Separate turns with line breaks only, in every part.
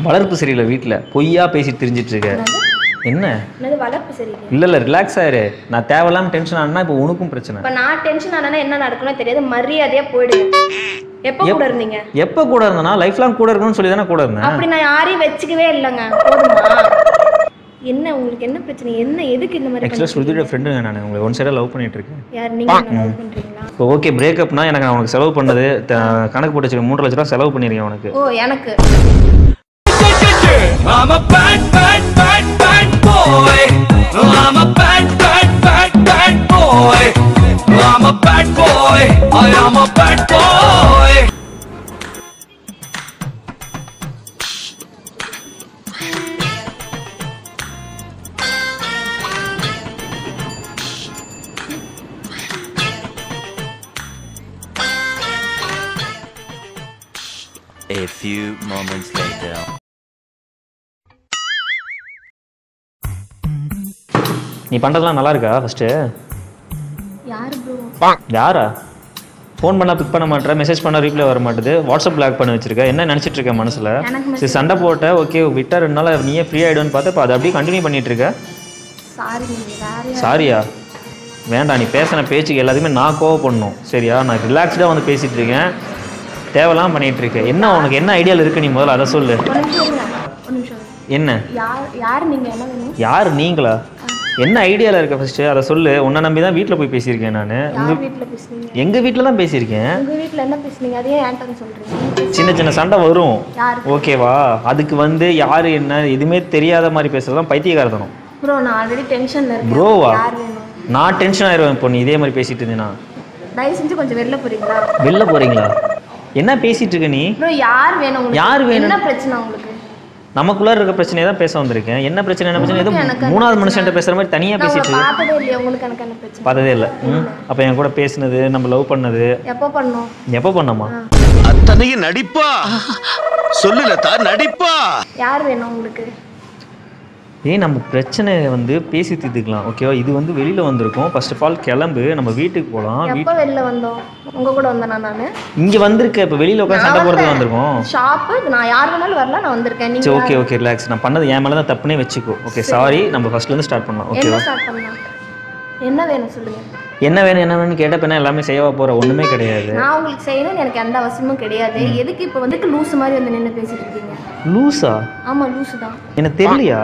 வளர்ப்பு சரியில்லை வீட்டில் பொய்யா பேசிட்டு தெரிஞ்சிட்டு இருக்க. என்ன
வளர்ப்பு சரியில்லை?
இல்லை ரிலாக்ஸ் ஆயிரு. நான் தேவையில்லாம டென்ஷன் ஆனா இப்போ உனக்கும் பிரச்சனை.
இப்போ நான் டென்ஷன் ஆனா என்ன நடக்கும்னு தெரியாது. மரியாதையா போயிடுங்க. எப்போ கூட இருந்தீங்க? எப்போ
கூட இருந்தனா லைஃப் லாங் கூட இருக்கணும்னு சொல்லி தானே கூட இருந்தேன்.
அப்படி நான் யாரையும் வச்சுக்கவே இல்லைங்க. போதுமா? என்ன உங்களுக்கு என்ன பிரச்சனை? என்ன எதுக்கு இந்த மாதிரி?
ஆக்சுவலாக ஸ்ருதியோட ஃப்ரெண்டுங்க நான் உங்களை ஒன் சைடாக லவ் பண்ணிட்டு இருக்கேன்.
யார் நீங்க லவ் பண்றீங்களா?
இப்போ ஓகே பிரேக்கப்னா எனக்கு நான் உனக்கு செலவு பண்ணது கணக்கு போட்டு வச்சிருக்கேன். 3 லட்ச ரூபா செலவு பண்ணிருக்கேன் உனக்கு.
ஓ எனக்கு
I'm a bad boy. I'm a bad boy. I'm a bad boy. I am a bad boy.
A few moments later.
நீ பண்ணுறதுலாம் நல்லா இருக்கா? ஃபஸ்ட்டு
யார் ப்ரோ?
யாரா? ஃபோன் பண்ணால் பிக் பண்ண மாட்டேற, மெசேஜ் பண்ணால் ரீப்ளை வர மாட்டேது, வாட்ஸ்அப் பிளாக் பண்ணி வச்சிருக்க. என்ன நினச்சிட்டு இருக்க மனசில்? சரி சண்டை போட்ட ஓகே விட்டா 2 நாள் நீயே ஃப்ரீ ஆகிடுன்னு பார்த்தா இப்போ அதை அப்படியே கண்டினியூ பண்ணிட்டு இருக்க. சாரியா? வேண்டாம், நீ பேசின பேச்சுக்கு எல்லாத்தையுமே நான் கோவப்படணும் சரியா? நான் ரிலாக்ஸ்டாக வந்து பேசிகிட்டு இருக்கேன், தேவையெல்லாம் பண்ணிகிட்டு இருக்கேன். என்ன உனக்கு என்ன ஐடியாவில் இருக்கு? நீ முதல்ல அதை சொல்லு. என்ன
யார் நீங்கள்? என்ன வேணும்?
யார் நீங்களா? என்ன ஐடியாவில் இருக்க ஃபர்ஸ்ட்டு அதை சொல்லு. உன்னை நம்பி தான் வீட்டில் போய் பேசியிருக்கேன் நான். எங்கள் வீட்டில் தான் பேசியிருக்கேன். சின்ன சின்ன சண்டை வரும் ஓகேவா? அதுக்கு வந்து யார் என்ன எதுவுமே தெரியாத மாதிரி பேசுறதுதான் பைத்தியக்காரத்தனம்.
ப்ரோ நான் ஆல்ரெடி டென்ஷன்ல இருக்கேன்.
ப்ரோவா? நான் டென்ஷன் ஆயிடுவேன் இப்போ நீ இதே மாதிரி பேசிட்டு இருந்தீங்கன்னா.
தயவு செஞ்சு கொஞ்சம் வெளில போறீங்களா?
வெளில போறீங்களா? என்ன பேசிட்டு இருக்க நீ?
ப்ரோ யார் வேணும் உங்களுக்கு? யார் வேணும்? என்ன பிரச்சனை உங்களுக்கு? நமக்குள்ள
இருக்க பிரச்சனையை தான் பேச வந்திருக்கேன். என்ன பிரச்சனை? என்ன பிரச்சனை? ஏதோ 3வது மனுஷன்ட்ட பேசுற மாதிரி தனியா பேசிட்டு இருக்கேன்.
பார்த்ததே இல்லையா உங்களுக்கு? எனக்கு என்ன பிரச்சனை?
பார்த்ததே இல்ல. அப்ப என் கூட பேசினது, நம்ம லவ் பண்ணது எப்போ பண்ணோமா?
அத்தனையும் நடிப்பா சொல்லுலதா நடிப்பா.
யார் வேணும் உங்களுக்கு?
நம்ம பிரச்சனை வந்து பேசி தீர்த்துக்கலாம் ஓகேவா? இது வந்து வெளியில வந்திருக்கோம். ஃபர்ஸ்ட் ஆஃப் ஆல் கிளம்பு, நம்ம வீட்டுக்கு போகலாம்.
எப்போ வெளில வந்தோம்? உங்க கூட வந்தேனா நானு?
இங்க வந்திருக்க. இப்போ வெளியில உட்கார்ந்து சண்டை போடுறதுக்கு வந்திருக்கோம்.
ஷாப் நான் யார் வேணாலும் வரலாம், நான் வந்திருக்கேன். நீங்க
ஓகே ரிலாக்ஸ். நான் பண்ணது என் மேல தான் தப்புனே வெச்சுக்கோ. Okay sorry. நம்ம ஃபர்ஸ்ட்ல இருந்து ஸ்டார்ட் பண்ணலாம் ஓகேவா?
என்ன ஸ்டார்ட் பண்ணலாம்? என்ன வேணும் சொல்லுங்க.
என்ன வேணும் கேட்டப்ப எல்லாமே செய்யவா போற? ஒண்ணுமே கிடையாது.
நான் உங்களுக்கு செய்யணும்னு எனக்கு எந்த அவசியமும் கிடையாது. எதுக்கு இப்போ வந்து லூஸ் மாதிரி வந்து நின்னு பேசிட்டு இருக்கீங்க?
லூசா?
ஆமா லூசு தான்.
எனக்கு தெரியலையா?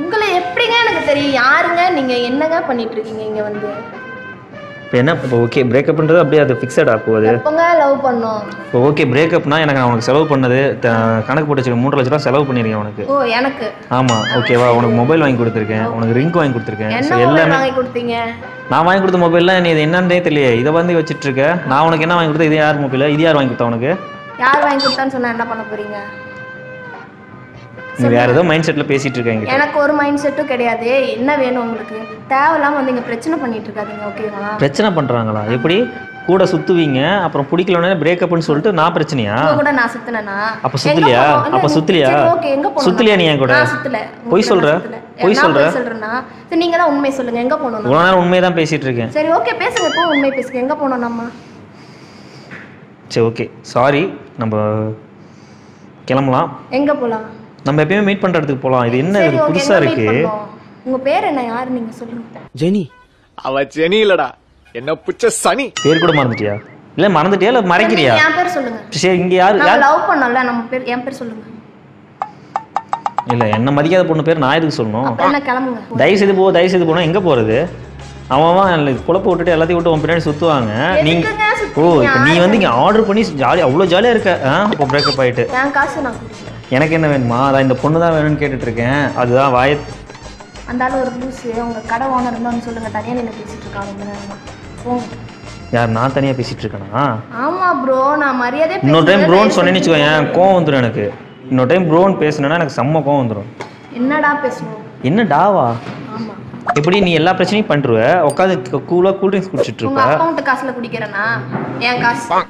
உங்களை எப்படிங்க எனக்கு தெரியும்? யாருங்க நீங்க? என்னங்க பண்ணிட்டு இருக்கீங்க இங்க வந்து?
இப்போ என்ன இப்போ ஓகே பிரேக்கப்ன்றது அப்படியே அது ஃபிக்ஸட் ஆகுது.
எப்போங்க லவ் பண்ணோம்?
இப்போ ஓகே பிரேக்கப்னா எனக்கு நான் உனக்கு செலவு பண்ணது கணக்கு போட்டு வச்சிருக்கேன். 3 லட்ச ரூபா செலவு பண்ணிருக்கேன் உனக்கு.
ஓ எனக்கு?
ஆமா ஓகேவா? உனக்கு மொபைல் வாங்கி கொடுத்துருக்கேன், உனக்கு ரிங் வாங்கி கொடுத்துருக்கேன்.
எல்லாமே வாங்கி கொடுத்தீங்க.
நான் வாங்கி கொடுத்த மொபைல்லாம் நீ இது என்னன்னே தெரியல. இதை வந்து வச்சுட்டு இருக்க. நான் உனக்கு என்ன வாங்கி கொடுத்தேன்? இது யார் மொபைல்? இது யார் வாங்கி கொடுத்தா உனக்கு?
யார் வாங்கி கொடுத்தான்னு சொன்னா என்ன பண்ண போறீங்க?
நீ வேற ஏதோ மைண்ட் செட்ல பேசிட்டு இருக்கீங்க.
எனக்கு ஒரு மைண்ட் செட்டும் கிடையாது. என்ன வேணும் உங்களுக்கு? தேவையில்லாம வந்து இங்க பிரச்சனை பண்ணிட்டு இருக்காதீங்க ஓகேவா?
பிரச்சனை பண்றாங்களா? எப்படி கூட சுத்துவீங்க அப்புறம் பிடிக்கலனே பிரேக்கப்னு சொல்லிட்டு நான் பிரச்சனையா?
உங்க கூட நான் சுத்துனேனா?
அப்ப சுத்தலையா?
ஓகே எங்க போறோம்?
சுத்தலையா நீ என் கூட?
நான் சுத்தல.
போய் சொல்றேன்னா
சரி நீங்க தான் உண்மை சொல்லுங்க. எங்க போறோம்?
ஒரு நேரம் உண்மையை தான் பேசிட்டு இருக்கேன்.
சரி ஓகே பேசுங்க. இப்போ உண்மை பேசுங்க. எங்க போறோம் நம்ம?
சரி ஓகே சாரி. நம்ம கிளம்பலாம்.
எங்க போலாம்?
நம்ம எப்பயுமே மீட் பண்ற இடத்துக்கு போலாம். இது என்ன புதுசா இருக்கு?
உங்க பேர் என்ன? யார் நீங்க சொல்லுங்க.
ஜெனி. அவ ஜெனி இல்லடா, என்ன புச்ச சனி.
பேர் கூட மறந்துட்டியா? இல்ல மறந்துட்டியா இல்ல மறைக்கிறியா?
என் பேர் சொல்லுங்க.
சரி இங்க யார்
லவ் பண்ணல நம்ம பேர் என் பேர் சொல்லுங்க.
இல்ல என்ன மதிக்காத பொண்ணு பேர் நான் எதுக்கு சொல்லணும்?
அப்ப என்ன கிளம்புங்க.
தயவு செய்து போனா எங்க போறது? அவன் குழப்ப விட்டுட்டு எல்லாத்தையும் விட்டு உன் பின்னாடி சுத்துவாங்க. நீங்க இப்போ நீ வந்து இங்க ஆர்டர் பண்ணி ஜாலியா அவ்வளவு ஜாலியா இருக்க. அப்போ பிரேக்கப் ஆயிட்டு
என் காசு நான் கொடுக்கிறேன்.
எனக்கு என்ன வேணுமா? அதான் இந்த பொண்ணு தான் வேணும்னு கேட்டுட்டு இருக்கேன். அதுதான் வாய
அந்த ஆளு ஒரு லூசு. உங்க கடை ஓனர் இருந்தான்னு சொல்லுங்க. தனியா நின்று பேசிட்டு இருக்காங்க. போங்க.
யார்? நான் தனியா பேசிட்டு இருக்கேனா?
ஆமா ப்ரோ நான் மரியாதை.
இன்னொரு டைம் ப்ரோன்னு சொன்னேன்னு வச்சுக்கோ என் கோவம் வந்துடும் எனக்கு. இன்னொரு டைம் ப்ரோன்னு பேசுனேன்னா எனக்கு செம்ம கோவம் வந்துடும்.
என்னடா பேசணும்?
என்ன டாவா?
ஆமா
எப்படி நீ எல்லா பிரச்சனையும் பண்றுவ? உட்காந்து கூலா கூல் ட்ரிங்க்ஸ் குடிச்சிட்டு இருப்ப.
உங்க அக்கவுண்ட் காசுல குடிக்கிறேனா? என் காசு.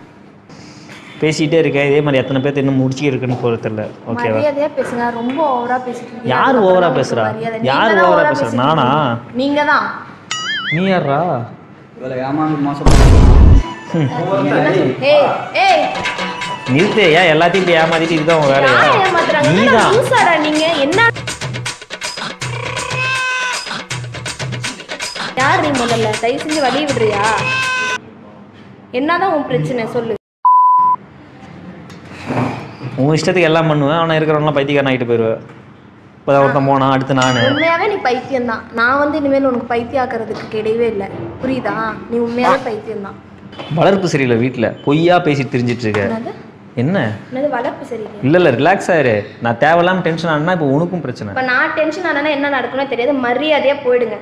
பேசிட்டே இருக்கேன். இதே மாதிரி எத்தனை பேர் இன்னும் முடிச்சு இருக்குன்னு போறது தெரியல. ஓகேவா?
மரியாதையா பேசுங்க. ரொம்ப ஓவரா பேசிட்டு.
யார் ஓவரா பேசுறா? யார் ஓவரா பேசுறா? நானா?
நீங்க தான்.
நீ யாரா?
இவளை ஏமாந்து மோசம் பண்ணலாம்.
ஏய் ஏய்
நிறுத்து. ஏன் எல்லாத்தையும் இப்படி ஏமாத்திட்டு இதுதான் உன் வேலையா?
யாரை ஏமாத்துறாங்க?
நீதான்.
லூசாடா நீங்க. என்ன யார் நீ முதல்ல? தயவு செஞ்சு வழி விடுறியா? என்னதான் உன் பிரச்சனை சொல்லு.
உன் இஷ்டத்துக்கு எல்லாம் பண்ணுவேன். ஆனால் இருக்கிறவங்களாம் பைத்தியக்காரன் ஆகிட்டு போயிடுவேன். இப்போ ஒருத்தன் போனா அடுத்து நான்.
உண்மையாவே நீ பைத்தியம் தான். நான் வந்து இனிமேல் உனக்கு பைத்தியாக்குறதுக்கு கிடையவே இல்லை. புரியுதா? நீ உண்மையாவே பைத்தியம் தான்.
வளர்ப்பு சரியில்லை. வீட்டில் பொய்யா பேசிட்டு தெரிஞ்சிட்டு இருக்க. என்ன
என்னது வளர்ப்பு சரியில்லை?
இல்லை ரிலாக்ஸ் ஆயிரு. நான் தேவையில்லாம டென்ஷன் ஆனா இப்போ உனக்கும் பிரச்சனை.
இப்போ நான் டென்ஷன் ஆனா என்ன நடக்கும்னு தெரியாது. மரியாதையா போயிடுங்க.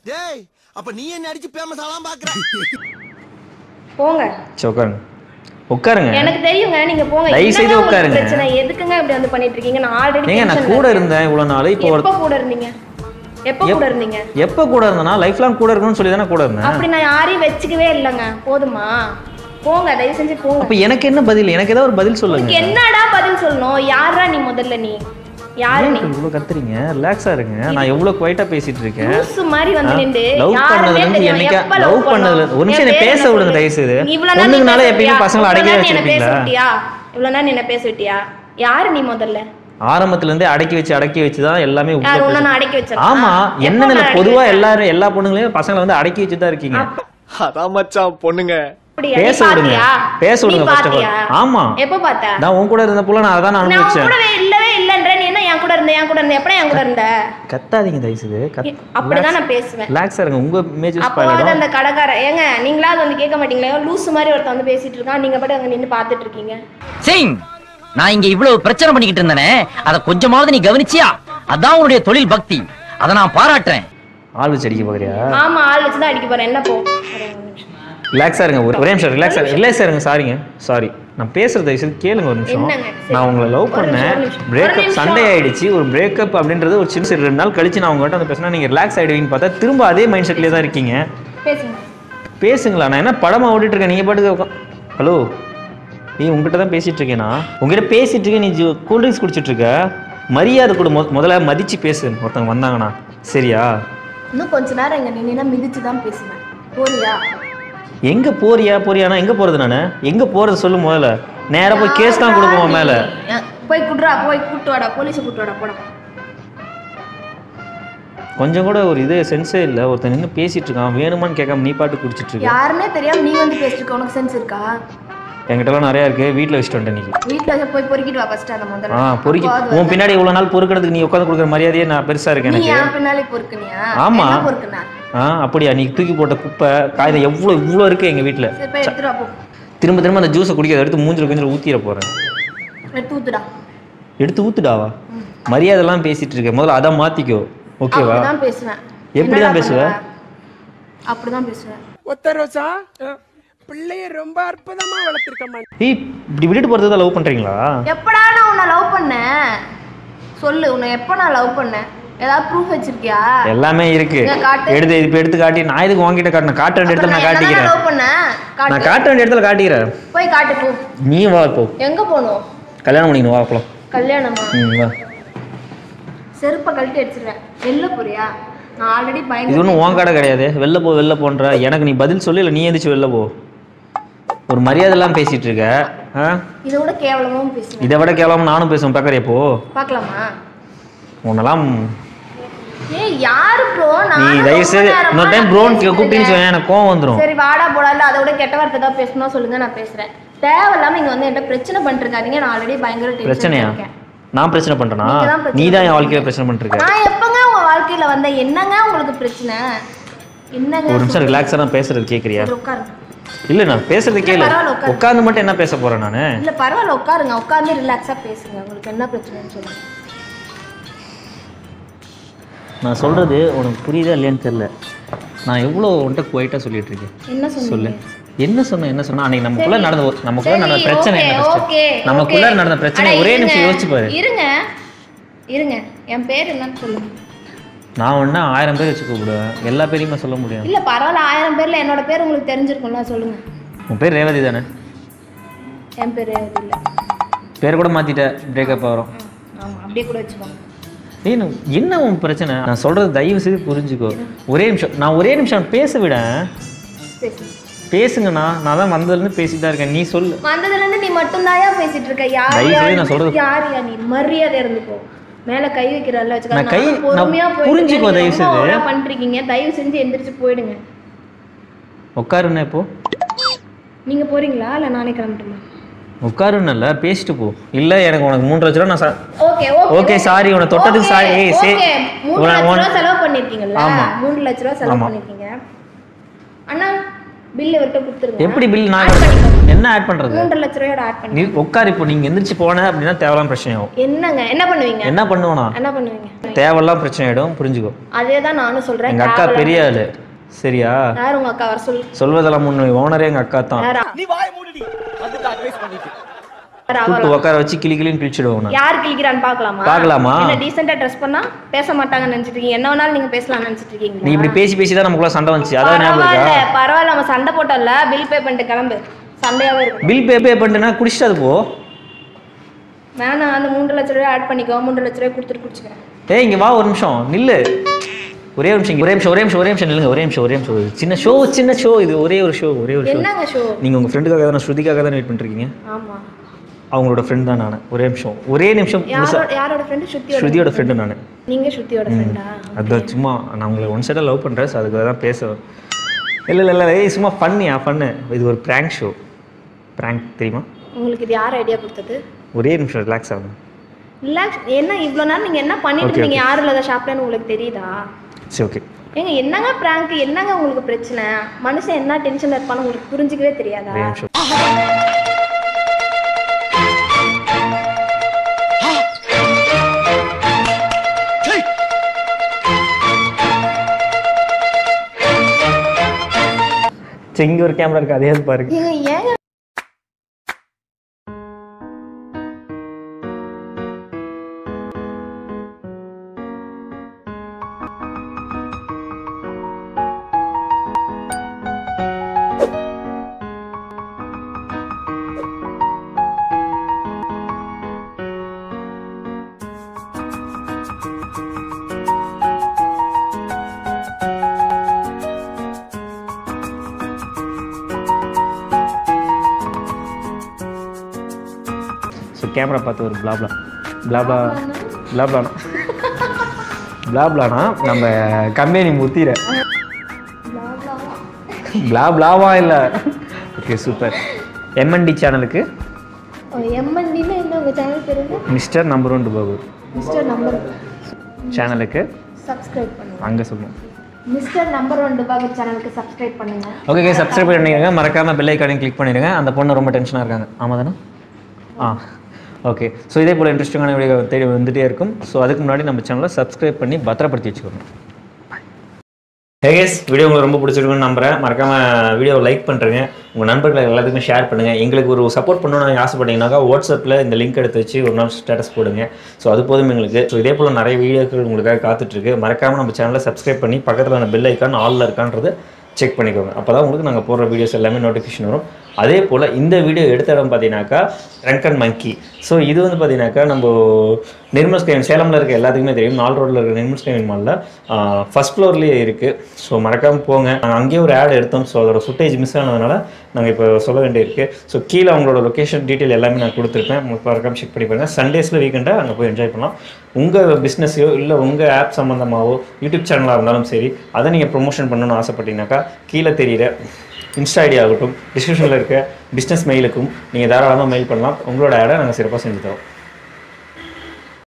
டேய் அப்ப நீ என்ன அடிச்சு ஃபேமஸ் ஆலாம் பாக்குற?
போங்க.
உட்காருங்க உட்காருங்க.
எனக்கு தெரியுங்க. நீங்க போங்க.
தயவு செய்து உட்காருங்க.
பிரச்சனை எதுக்குங்க இப்படி வந்து பண்ணிட்டு இருக்கீங்க? நான் ஆல்ரெடி
நான் கூட இருந்தேன் இவ்வளவு நாள். இப்போ
எப்ப கூட இருந்தீங்க? எப்ப கூட இருந்தீங்க?
எப்ப கூட இருந்தேனா? லைஃப் லாங் கூட இருக்கணும்னு சொல்லி தானே கூட இருந்தேன்.
அப்படி நான் யாரையும் வெச்சுக்கவே இல்லைங்க. போதுமா? போங்க தயவு செஞ்சு போங்க.
அப்ப எனக்கு என்ன பதில்? எனக்கு ஏதாவது ஒரு பதில் சொல்லுங்க.
என்னடா பதில் சொல்லணும்? யாரா நீ முதல்ல? நீ யாரு? நீ
இவ்வளவு கத்துறீங்க. ரிலாக்ஸா இருங்க. நான் எவ்வளவு குவைட்டா பேசிட்டு இருக்கேன்.
லூசு மாதிரி வந்து நின்னு
லவ் பண்ணதுல இருந்து என்னைக்கு லவ் பண்ணதுல ஒரு நிமிஷம் பேச விடுங்க தயவு செய்து. பொண்ணுங்கனால எப்பயுமே பசங்களை அடக்கி வச்சிருப்பீங்களா?
இவ்வளவு நேரம் என்ன பேச விட்டியா? யாரு நீ முதல்ல?
ஆரம்பத்துல இருந்தே அடக்கி வச்சு தான் எல்லாமே.
நான் அடக்கி வச்சேன்.
ஆமா என்னன்னு பொதுவா எல்லாரும் எல்லா பொண்ணுங்களையும் பசங்களை வந்து அடக்கி வச்சு தான் இருக்கீங்க.
அதான் மச்சான் பொண்ணுங்க.
பேச விடுங்க. பேச விடுங்க ஃபர்ஸ்ட் ஆஃப் ஆல். ஆமா
எப்ப பாத்த?
நான் உன் கூட இருந்த புள்ள நான் அதான் அனுபவிச்சேன்.
நான் கூட இல்லவே இல்லன்றே. நீ என்ன என் கூட இருந்த எப்படா என் கூட இருந்த?
கத்தாதீங்க தயவு செய்து.
அப்படிதான் நான் பேசுவேன்.
ரிலாக்ஸா இருங்க. உங்க மேஜர்
அப்போ அந்த கடைக்கார ஏங்க நீங்களாவது வந்து கேட்க மாட்டீங்களா? லூசு மாதிரி ஒருத்தன் வந்து பேசிட்டு இருக்கான். நீங்க பாட்டு அங்க நின்னு பாத்துட்டு இருக்கீங்க.
சிங், நான் இங்க இவ்வளவு பிரச்சனை பண்ணிக்கிட்டு இருந்தேனே, அத கொஞ்சமாவது நீ கவனிச்சியா? அதான் உன்னுடைய தொழில் பக்தி. அத நான் பாராட்டுறேன்.
ஆள் வச்சு அடிக்க போறியா?
ஆமா ஆள் வச்சு தான் அடிக்க போறேன். என்ன போ.
ரிலாக்ஸா இருங்க. ஒரே நிமிஷம் ரிலாக்ஸா இருங்க. சாரிங்க சாரி. நான் பேசுறது தயவு செய்து கேளுங்க ஒரு நிமிஷம். நான் உங்களை லவ் பண்ணேன். பிரேக்கப் சண்டே ஆயிடுச்சு. ஒரு பிரேக்கப் அப்படின்றது ஒரு சின்ன 2 நாள் கழிச்சு நான் உங்கள்கிட்ட வந்து பேசினா நீங்க ரிலாக்ஸ் ஆயிடுவீங்கன்னு பார்த்தா திரும்ப அதே மைண்ட் செட்லேயே தான் இருக்கீங்க. பேசுங்களா? நான் என்ன படமா ஓடிட்டு இருக்கேன்? நீங்க பாட்டுக்கு ஹலோ நீ உங்ககிட்ட தான் பேசிட்டு இருக்கேனா? உங்ககிட்ட பேசிட்டு இருக்கேன். நீ கூல் ட்ரிங்க்ஸ் குடிச்சிட்டு இருக்க. மரியாதை கூட முதல்ல மதிச்சு பேசு. ஒருத்தவங்க வந்தாங்கண்ணா சரியா?
இன்னும் கொஞ்ச நேரம் இங்க நின்னா மிதிச்சு தான் பேசுவேன். போறியா?
எங்க போறியானா எங்க போறது? நானு எங்க போறது சொல்லு முதல்ல. நேரா போய் கேஸ் தான் கொடுப்போம் மேல.
போய் குடுறா. போய் கூட்டு வாடா. போலீஸ் கூட்டு வாடா. போடா.
கொஞ்சம் கூட ஒரு இது சென்ஸே இல்ல. ஒருத்தன் நின்று பேசிட்டு இருக்கான். வேணுமான்னு கேட்காம நீ பாட்டு குடிச்சிட்டு இருக்க.
யாருன்னே தெரியாம நீ வந்து பேசிட்டு இருக்க. உனக்கு சென்ஸ் இருக்கா?
என்கிட்டலாம் நிறைய இருக்கு. வீட்டில் வச்சுட்டு வந்துட்டேன் இன்னைக்கு.
வீட்டில் போய் பொறுக்கிட்டு வா ஃபர்ஸ்ட். அந்த முதல்ல
பொறுக்கி உன் பின்னாடி இவ்வளோ நாள் பொறுக்கிறதுக்கு நீ உட்காந்து கொடுக்குற மரியாதையே நான் பெருசா இருக்கேன் எனக்கு.
என் பின்னாலே பொறுக்குனியா?
ஆமா
பொறுக்குனா?
அப்படியா? நீ தூக்கி போட்ட குப்பை காகிதம் இவ்வளோ இருக்கு எங்க வீட்டில். திரும்ப அந்த ஜூஸை குடிக்க எடுத்து மூஞ்சில் கொஞ்சம் ஊற்றிட போறேன். எடுத்து ஊத்துடாவா? மரியாதைலாம் பேசிட்டு இருக்க. முதல்ல அதான் மாத்திக்கோ. ஓகேவா? எப்படிதான் பேசுவ?
அப்படிதான் பேசுவேன்.
ஒத்த ரோசா பிள்ளைய ரொம்ப அற்புதமா வளர்த்திருக்கமா.
ஏய் இப்படி விட்டுட்டு போறதா லவ் பண்றீங்களா?
எப்படா நான் உன்னை லவ் பண்ணேன்? சொல்லு. உன்னை எப்ப நான் லவ் பண்ணேன்? ஏதாவது ப்ரூஃப் வச்சிருக்கியா?
எல்லாமே இருக்கு. எடுத்து காட்டி. நான் இதுக்கு வாங்கிட்ட காட்டணும். காட்ட வேண்டிய இடத்துல நான் காட்டிக்கிறேன். நான் காட்ட வேண்டிய இடத்துல காட்டிக்கிறேன்.
போய் காட்டு போ.
நீ வா போ.
எங்க போணும்?
கல்யாணம் பண்ணிக்கணும். வா போலாம்.
கல்யாணமா?
வா.
செருப்பை கழட்டி அடிச்சிருவேன். வெளில போறியா? நான் ஆல்ரெடி பயந்து.
இது ஒன்றும் உன் கடை கிடையாது. வெளில போன்ற எனக்கு நீ பதில் சொல்லு. இல்லை நீ எந்திரிச்சு வெளில போ. ஒரு மரியாதை எல்லாம் பேசிட்டு இருக்க.
இதை விட கேவலமாவும் பேசுவேன்.
இதை விட கேவலமா நானும் பேசுவேன். பார்க்கறியா? போ பார்க்கலாமா? உன்னெல்லாம்
ஏய் யாரு ப்ரோ?
நீ தயவு செய்து இன்னொரு டைம் ப்ரோன்னு கூப்பிட்டீன்னு சொன்னா எனக்கு கோவம் வந்துடும்.
சரி வாடா போடா. இல்லை அதை விட கெட்ட வார்த்தை தான் பேசணும் சொல்லுங்க. நான் பேசுறேன். தேவையில்லாம இங்க வந்து என்கிட்ட பிரச்சனை பண்ணிருக்காதீங்க. நான் ஆல்ரெடி பயங்கர
பிரச்சனையா? நான் பிரச்சனை பண்றேனா? நீ தான் என் வாழ்க்கையில பிரச்சனை பண்ணிருக்க.
நான் எப்பங்க உங்க வாழ்க்கையில வந்த? என்னங்க உங்களுக்கு பிரச்சனை? என்னங்க?
ஒரு நிமிஷம் ரிலாக்ஸா நான் பேசுறது கேக்குறியா?
உட்காருங்க.
இல்ல நான் பேசுறது கேளு. உட்கார்ந்து மட்டும் என்ன பேச போறேன் நானு?
இல்ல பரவாயில்ல உட்காருங்க. உட்கார்ந்து ரிலாக்ஸா பேசுங்க. உங்களுக்கு என்ன பிரச்சனைன்னு சொல்லுங்க.
நான் சொல்றது உனக்கு புரியுதா இல்லையான்னு தெரியல. நான் எவ்வளவு உன்கிட்ட குவைட்டா சொல்லிட்டு இருக்கேன்.
என்ன சொல்லு.
என்ன சொன்ன அன்னைக்கு நமக்குள்ள நடந்த பிரச்சனை என்ன? நமக்குள்ள நடந்த பிரச்சனை ஒரே நிமிஷம் யோசிச்சு பாரு.
இருங்க. என் பேர் என்னன்னு சொல்லுங்க.
நான் ஒண்ணா 1000 பேர் வச்சு கூப்பிடுவேன். எல்லா பேரையுமே சொல்ல முடியும்.
இல்ல பரவாயில்ல. 1000 பேர்ல என்னோட பேர் உங்களுக்கு தெரிஞ்சிருக்கும்ல. சொல்லுங்க.
உன் பேர் ரேவதி தானே?
என் பேர் ரேவதி இல்ல.
பேர் கூட மாத்திட்ட. பிரேக்கப் ஆகும்.
ஆமா அப்படியே கூட வச்சுக்கோங்க.
என்ன உன் பிரச்சனை? நான் சொல்றது தயவு செய்து புரிஞ்சுக்கோ. ஒரே நிமிஷம் பேச விட. பேசுங்கண்ணா, நான் தான் வந்ததுலேருந்து பேசிட்டு தான் இருக்கேன். நீ சொல்லு.
வந்ததுல இருந்து நீ மட்டும் தாயா பேசிட்டு இருக்க.
தயவு செய்து நான் சொல்றது
யாரியா நீ? மரியாதை இருந்துக்கோ. மேல கை வைக்கிறல்ல
நான் கை
வச்சுக்க. பொறுமையா
புரிஞ்சுக்கோ. தயவு செய்து
பண்றீங்க. தயவு செஞ்சு எந்திரிச்சு போயிடுங்க.
உட்காருண்ணே. இப்போ
நீங்க போறீங்களா இல்ல நானே கிளம்பட்டுமா?
உட்காருன்னு பேசிட்டு போ. இல்ல எனக்கு உனக்கு 3 லட்ச ரூபா நான்
ஓகே
ஓகே சாரி உன தொட்டதுக்கு சாரி. ஏய் சே
3 லட்ச ரூபா செலவு பண்ணிருக்கீங்கல்ல?
ஆமா
3 லட்ச ரூபா செலவு பண்ணிருக்கீங்க. அண்ணா பில் இவர்ட்ட கொடுத்துருங்க.
எப்படி பில் நான் என்ன ஆட் பண்றது?
3 லட்ச ரூபாயோட ஆட் பண்ணி.
நீ உட்கார். இப்போ நீங்க எந்திரிச்சு போன அப்படினா தேவலாம் பிரச்சனை ஆகும்.
என்னங்க என்ன பண்ணுவீங்க?
என்ன பண்ணுவேனா?
என்ன பண்ணுவீங்க?
தேவலாம் பிரச்சனை ஆயிடும். புரிஞ்சுக்கோ.
அதே தான் நானும் சொல்றேன்.
எங்க அக்கா பெரிய ஆளு. சரியா?
யார் உங்க அக்கா? வர சொல்லு.
சொல்வதெல்லாம் முன்ன ஓனரே எங்க அக்கா தான்.
நீ வாய் மூடுடி வந்து அட்வைஸ் பண்ணிட்டு
கூப்பிட்டு உட்கார வச்சு கிளின்னு கிழிச்சிடுவோம்.
யார் கிளிக்கிறான்னு பார்க்கலாமா? என்ன டீசெண்டா ட்ரெஸ் பண்ணா பேச மாட்டாங்கன்னு நினைச்சிட்டு இருக்கீங்க? என்ன வேணாலும் நீங்க பேசலாம்னு நினைச்சிட்டு இருக்கீங்க?
நீ இப்படி பேசி தான் நமக்குள்ள சண்டை வந்துச்சு. அதான் ஞாபகம் இருக்கா?
பரவாயில்ல, நம்ம சண்டை போட்டோம்ல. பில் பே பண்ணிட்டு கிளம்பு. சண்டையாவே இருக்கும்.
பில் பே பண்ணிட்டுனா குடிச்சிட்டு அது போ.
வேணாம், அந்த 3 லட்ச ரூபாய் ஆட் பண்ணிக்கோ. 3 லட்ச ரூபாய் கொடுத்துட்டு குடிச்சுக்கிறேன்.
ஏய் இங்க வா ஒரு நிமிஷம் நில்லு. ஒரே நிமிஷம் நில்லுங்க. ஒரே நிமிஷம். சின்ன ஷோ இது. ஒரே ஒரு ஷோ.
என்னங்க ஷோ?
நீங்க உங்க ஃப்ரெண்டுக்காக தான் ஸ்ருதிக்காக தான் வெயிட் பண்ணிருக்கீங்க.
ஆமா
அவங்களோட ஃப்ரெண்ட் தான் நான். ஒரே நிமிஷம்.
யாரோட ஃப்ரெண்ட்?
ஸ்ருதியோட ஃப்ரெண்ட் நான்.
நீங்க ஸ்ருதியோட ஃப்ரெண்டா?
அதான் சும்மா நான் உங்களை ஒன் சைடா லவ் பண்றேன். அதுக்காக தான் பேச. இல்ல ஏய் சும்மா ஃபன்னு. இது ஒரு பிராங்க் ஷோ. பிராங்க் தெரியுமா
உங்களுக்கு? இது யார் ஐடியா கொடுத்தது?
ஒரே நிமிஷம் ரிலாக்ஸ் ஆகுங்க.
ரிலாக்ஸ் என்ன? இவ்வளோ நேரம் நீங்கள் என்ன பண்ணிட்டு இருந்தீங்க? யாரும் இல்லாத ஷாப்லன்னு உங்களுக்கு தெரியுதா?
சரி ஓகே.
ஏங்க என்னங்க பிராங்க்? என்னங்க உங்களுக்கு பிரச்சனை? மனுஷன் என்ன டென்ஷன்ல இருப்பான்னு உங்களுக்கு புரிஞ்சிக்கவே தெரியாதா?
இங்க ஒரு கேமரா இருக்கு. அதே பாருங்க.
ஏங்க
கேமரா பார்த்து ஒரு பிளாப்லானா நம்ம கம்பெனி முத்திர பிளாவா இல்லை. Okay super. எம்என்டி சேனலுக்கு
எம்என்டின்னு என்ன உங்க சேனல் பேரு?
Mister number 1 Babu.
Mister number
சேனலுக்கு
சப்ஸ்கிரைப் பண்ணுங்க.
அங்கே சொல்லுவோம்.
மிஸ்டர் நம்பர் 1 பாபு சேனலுக்கு சப்ஸ்கிரைப் பண்ணுங்க.
ஓகே சப்ஸ்கிரைப் பண்ணிடுங்க. மறக்காம பெல் ஐக்கானையும் கிளிக் பண்ணிடுங்க. அந்த பொண்ணு ரொம்ப டென்ஷனாக இருக்காங்க. ஆமாம் தானே? ஓகே. ஸோ இதே போல் இன்ட்ரெஸ்டிங்கான வீடியோ தேடி வந்துகிட்டே இருக்கும். ஸோ அதுக்கு முன்னாடி நம்ம சேனலை சப்ஸ்கிரைப் பண்ணி பத்திரப்படுத்தி வச்சுக்கோங்க. ஹேகேஸ் வீடியோ உங்களுக்கு ரொம்ப பிடிச்சிருக்குன்னு நம்புறேன். மறக்காமல் வீடியோவை லைக் பண்ணுறேங்க. உங்கள் நண்பர்கள் எல்லாத்துக்குமே ஷேர் பண்ணுங்கள். எங்களுக்கு ஒரு சப்போர்ட் பண்ணணும்னு ஆசைப்பட்டீங்கன்னாக்கா வாட்ஸ்அப்பில் இந்த லிங்க் எடுத்து வச்சு ஒரு நாள் ஸ்டேட்டஸ் போடுங்க. ஸோ அது போதும் எங்களுக்கு. ஸோ இதே போல் நிறைய வீடியோக்கள் உங்களுக்காக காத்துட்ருக்கு. மறக்காமல் நம்ம சேனலை சப்ஸ்கிரைப் பண்ணி பக்கத்தில் பெல் ஐக்கான் ஆலில் இருக்கான்றது செக் பண்ணிக்கோங்க. அப்போ தான் உங்களுக்கு நாங்கள் போடுற வீடியோஸ் எல்லாமே நோட்டிஃபிகேஷன் வரும். அதே போல் இந்த வீடியோ எடுத்த இடம் பார்த்தீங்கன்னாக்கா ட்ரங்க் அண்ட் மங்கி. ஸோ இது வந்து பார்த்தீங்கன்னாக்கா நம்ம நிர்மல் ஸ்கைவன் சேலமில் இருக்க எல்லாத்துக்குமே தெரியும். 4 ரோட்டில் இருக்க நிர்மல் ஸ்கைவன் மாலில் ஃபஸ்ட் ஃப்ளோர்லேயே இருக்குது. ஸோ மறக்காமல் போங்க. நாங்கள் அங்கேயே ஒரு ஆட் எடுத்தோம். ஸோ அதோட ஃபுட்டேஜ் மிஸ் ஆனதுனால நாங்கள் இப்போ சொல்ல வேண்டியிருக்கு. ஸோ கீழே அவங்களோட லொக்கேஷன் டீட்டெயில் எல்லாமே நான் கொடுத்துருப்பேன். உங்களுக்கு மறக்காமல் செக் பண்ணி பாருங்கள். சண்டேஸில் வீக்கெண்டாக அங்கே போய் என்ஜாய் பண்ணலாம். உங்கள் பிஸ்னஸையோ இல்லை உங்கள் ஆப் சம்மந்தமாகவோ யூடியூப் சேனலாக இருந்தாலும் சரி, அதை நீங்கள் ப்ரொமோஷன் பண்ணணும்னு ஆசைப்பட்டீங்கன்னாக்கா கீழே தெரியிற இன்ஸ்டா ஐடி ஆகட்டும், டிஸ்கிரிப்ஷனில் இருக்க பிஸ்னஸ் மெயிலுக்கும் நீங்கள் தாராளமாக மெயில் பண்ணலாம். உங்களோட ஆடை நாங்கள் சிறப்பாக செஞ்சு தரோம்.